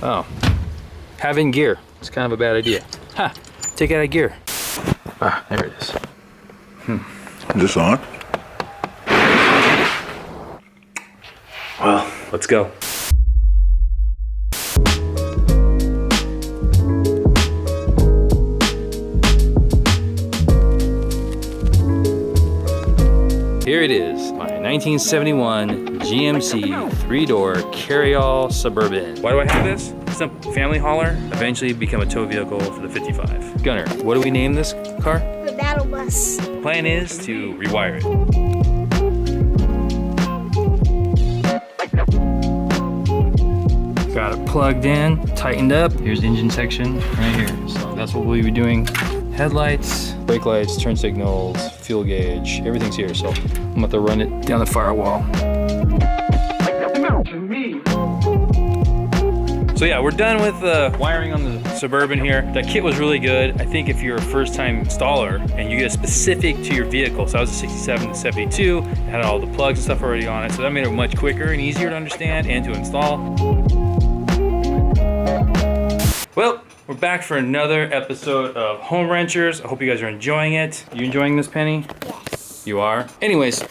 Oh, have in gear. It's kind of a bad idea. Ha, take it out of gear. Ah, there it is. Is this on? Well, let's go. Here it is, my 1971 GMC 3-door carryall Suburban. Why do I have this? It's a family hauler, eventually become a tow vehicle for the 55. Gunner, what do we name this car? The battle bus. The plan is to rewire it. Got it plugged in, tightened up. Here's the engine section right here. So that's what we'll be doing. Headlights, brake lights, turn signals, fuel gauge, everything's here. So I'm about to run it down the firewall. So yeah, we're done with the wiring on the Suburban here. That kit was really good. I think if you're a first-time installer and you get it specific to your vehicle, so I was a 67 to 72, it had all the plugs and stuff already on it, so that made it much quicker and easier to understand and to install. Well, we're back for another episode of Home Wrenchers. I hope you guys are enjoying it. You enjoying this, Penny? Yes. You are? Anyways,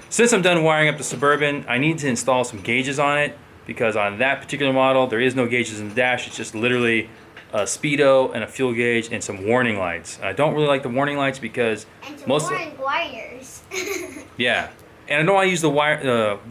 since I'm done wiring up the Suburban, I need to install some gauges on it, because on that particular model, there is no gauges in the dash. It's just literally a speedo and a fuel gauge and some warning lights. And I don't really like the warning lights because and some most warning wires. yeah. And I don't want to use the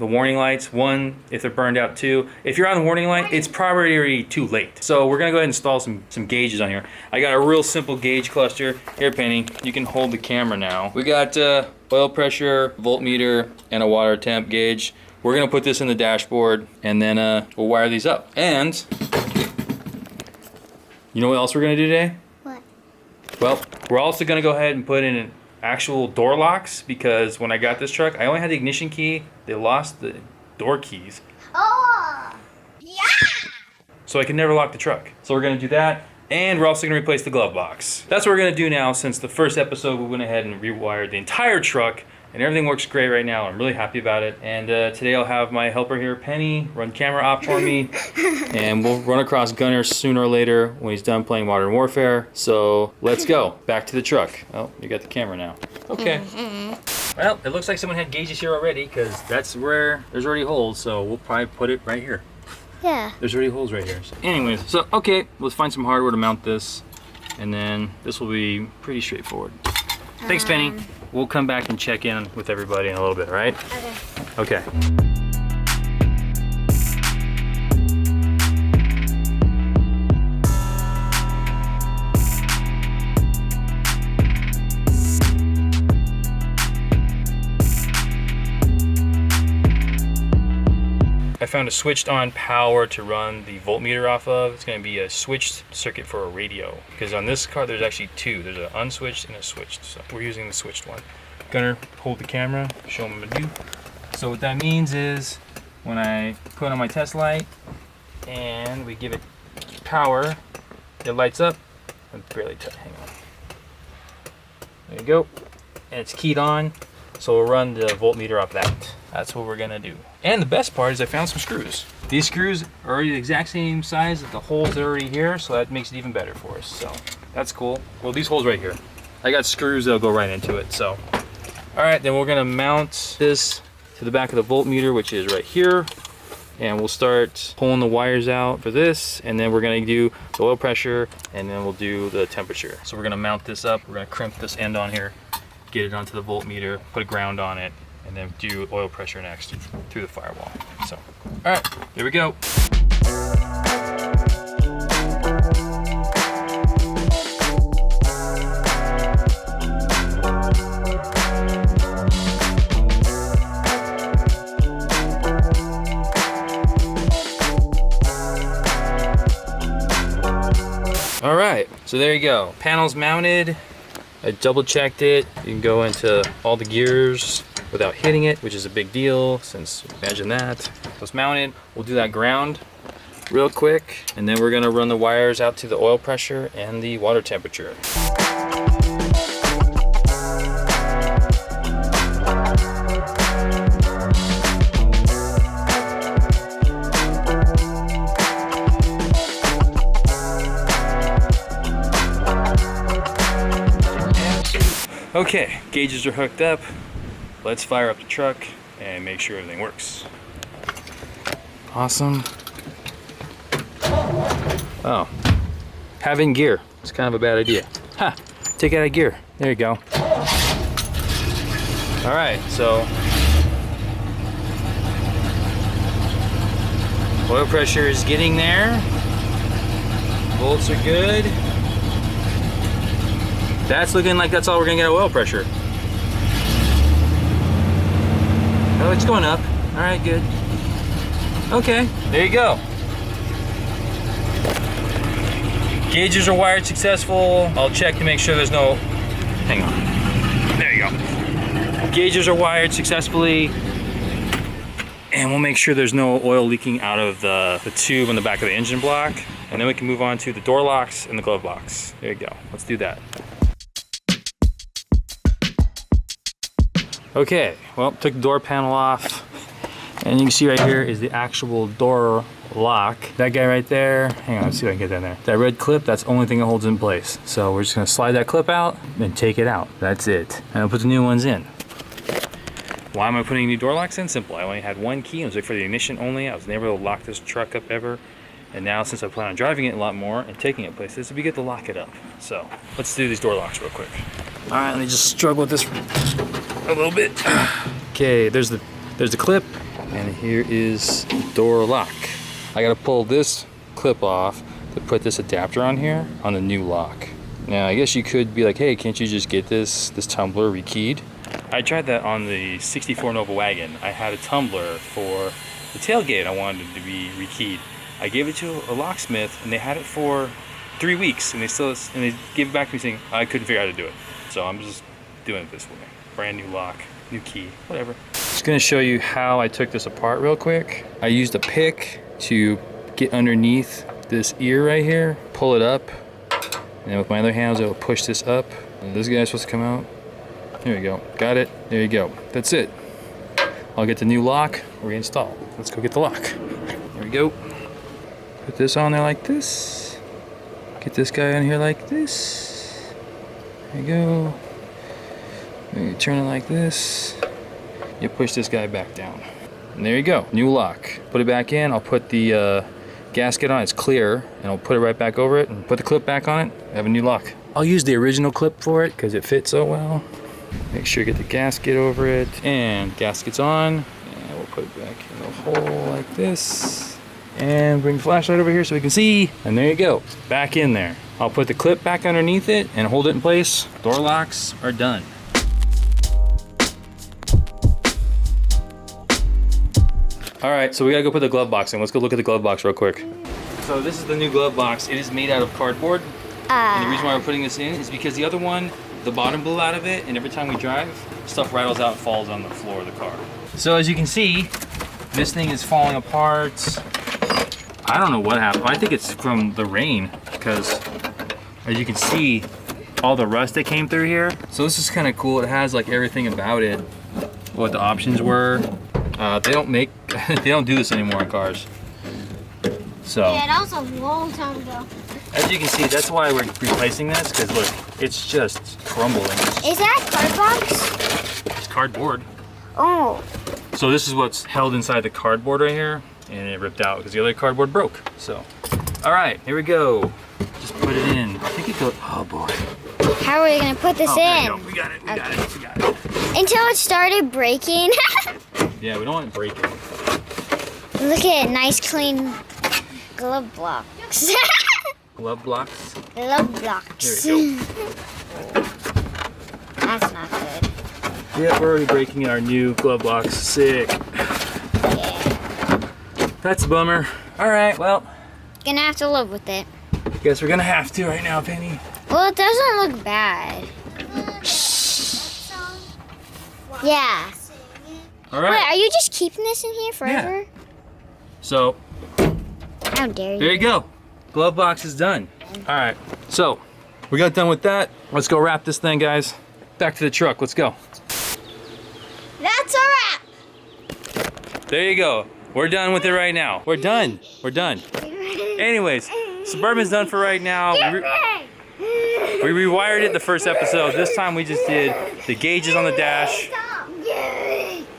warning lights. One, if they're burned out. Two, if you're on the warning light, it's probably already too late. So we're gonna go ahead and install some gauges on here. I got a real simple gauge cluster. Here, Penny, you can hold the camera now. We got oil pressure, voltmeter, and a water temp gauge. We're gonna put this in the dashboard and then we'll wire these up. And you know what else we're gonna do today? What? Well, we're also gonna go ahead and put in an actual door locks, because when I got this truck, I only had the ignition key. They lost the door keys. Oh! Yeah! So I could never lock the truck. So we're gonna do that. And we're also gonna replace the glove box. That's what we're gonna do now, since the first episode we went ahead and rewired the entire truck. And everything works great right now. I'm really happy about it. And today I'll have my helper here, Penny, run camera op for me. And we'll run across Gunner sooner or later when he's done playing Modern Warfare. So let's go. Back to the truck. Oh, you got the camera now. Okay. Well, it looks like someone had gauges here already, because that's where there's already holes. So we'll probably put it right here. Yeah. There's already holes right here. So anyways, so okay, let's find some hardware to mount this. And then this will be pretty straightforward. Thanks, Penny. We'll come back and check in with everybody in a little bit, all right? Okay. Okay. I found a switched on power to run the voltmeter off of. It's going to be a switched circuit for a radio, because on this car there's actually two. There's an unswitched and a switched, so we're using the switched one. Gunner, hold the camera, show them what to do. So what that means is when I put on my test light and we give it power, it lights up. I'm barely hang on. There you go. And it's keyed on, so we'll run the voltmeter off that. That's what we're gonna do. And the best part is I found some screws. These screws are already the exact same size as the holes that are already here, so that makes it even better for us. So that's cool. Well, these holes right here, I got screws that'll go right into it. So, all right, then we're gonna mount this to the back of the voltmeter, which is right here. And we'll start pulling the wires out for this, and then we're gonna do the oil pressure, and then we'll do the temperature. So we're gonna mount this up. We're gonna crimp this end on here, get it onto the voltmeter, put a ground on it, and then do oil pressure next through the firewall. So, all right, here we go. All right, so there you go. Panel's mounted. I double checked it. You can go into all the gears without hitting it, which is a big deal, since imagine that. So it's mounted. We'll do that ground real quick, and then we're gonna run the wires out to the oil pressure and the water temperature. Okay, gauges are hooked up. Let's fire up the truck and make sure everything works. Awesome. Oh, having gear. It's kind of a bad idea. Ha! Take it out of gear. There you go. All right, so oil pressure is getting there. Bolts are good. That's looking like that's all we're gonna get oil pressure. Oh, it's going up. All right, good. Okay, there you go. Gauges are wired successful. I'll check to make sure there's no, hang on. There you go. Gauges are wired successfully. And we'll make sure there's no oil leaking out of the tube on the back of the engine block. And then we can move on to the door locks and the glove box. There you go, let's do that. Okay, well, took the door panel off. And you can see right here is the actual door lock. That guy right there, hang on, let's see if I can get that in there. That red clip, that's the only thing that holds it in place. So we're just gonna slide that clip out and take it out. That's it. And I'll put the new ones in. Why am I putting new door locks in? Simple, I only had one key. It was like for the ignition only. I was never able to lock this truck up ever. And now since I plan on driving it a lot more and taking it places, it'd be good to lock it up. So let's do these door locks real quick. All right, let me just struggle with this a little bit. Okay, there's the clip. And here is the door lock. I gotta pull this clip off to put this adapter on here on the new lock. Now, I guess you could be like, hey, can't you just get this tumbler rekeyed? I tried that on the 64 Nova wagon. I had a tumbler for the tailgate I wanted to be rekeyed. I gave it to a locksmith and they had it for 3 weeks and they gave it back to me saying I couldn't figure out how to do it. So I'm just doing it this way. Brand new lock, new key, whatever. Just gonna show you how I took this apart real quick. I used a pick to get underneath this ear right here, pull it up, and then with my other hands I'll push this up. And this guy's supposed to come out. There you go, got it, there you go. That's it. I'll get the new lock, reinstall. Let's go get the lock. There we go. Put this on there like this. Get this guy on here like this. There you go. You turn it like this. You push this guy back down. And there you go, new lock. Put it back in, I'll put the gasket on, it's clear, and I'll put it right back over it and put the clip back on it, I have a new lock. I'll use the original clip for it because it fits so well. Make sure you get the gasket over it, and gasket's on, and we'll put it back in the hole like this. And bring the flashlight over here so we can see, and there you go, back in there. I'll put the clip back underneath it and hold it in place. Door locks are done. All right, so we gotta go put the glove box in. Let's go look at the glove box real quick. So this is the new glove box. It is made out of cardboard. And the reason why we're putting this in is because the other one, the bottom blew out of it, and every time we drive, stuff rattles out and falls on the floor of the car. So as you can see, this thing is falling apart. I don't know what happened. I think it's from the rain, because as you can see, all the rust that came through here. So this is kind of cool. It has like everything about it, what the options were. They don't do this anymore in cars. So Yeah, that was a long time ago. as you can see, that's why we're replacing this, because look, it's just crumbling. Is that cardbox? It's cardboard. Oh. So this is what's held inside the cardboard right here, and it ripped out because the other cardboard broke. So, all right, here we go. Just put it in. I think it goes, oh boy. How are we gonna put this There you in? go. We got it, we got it, we got it. Until it started breaking. Yeah, we don't want it breaking. Look at it, nice clean glove blocks. Glove blocks. Glove blocks. There we go. That's not good. Yeah, we're already breaking our new glove box. Sick. Yeah. That's a bummer. All right, well, Gonna have to live with it. guess we're gonna have to right now, Penny. Well, it doesn't look bad. Yeah. All Wait, right. are you just keeping this in here forever? So How dare you? there you go. Glove box is done. All right. So we got done with that. Let's go wrap this thing, guys. Back to the truck. Let's go. That's a wrap. There you go. We're done with it right now. We're done. We're done. Anyways, Suburban's done for right now. We rewired it the first episode. This time we just did the gauges on the dash,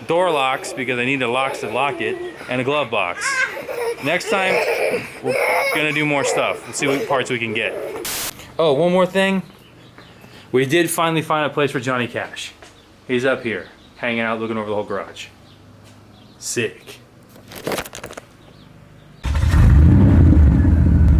door locks because I need the locks to lock it, and a glove box. Next time, we're gonna do more stuff. Let's see what parts we can get. Oh, one more thing. We did finally find a place for Johnny Cash. He's up here, hanging out, looking over the whole garage. Sick.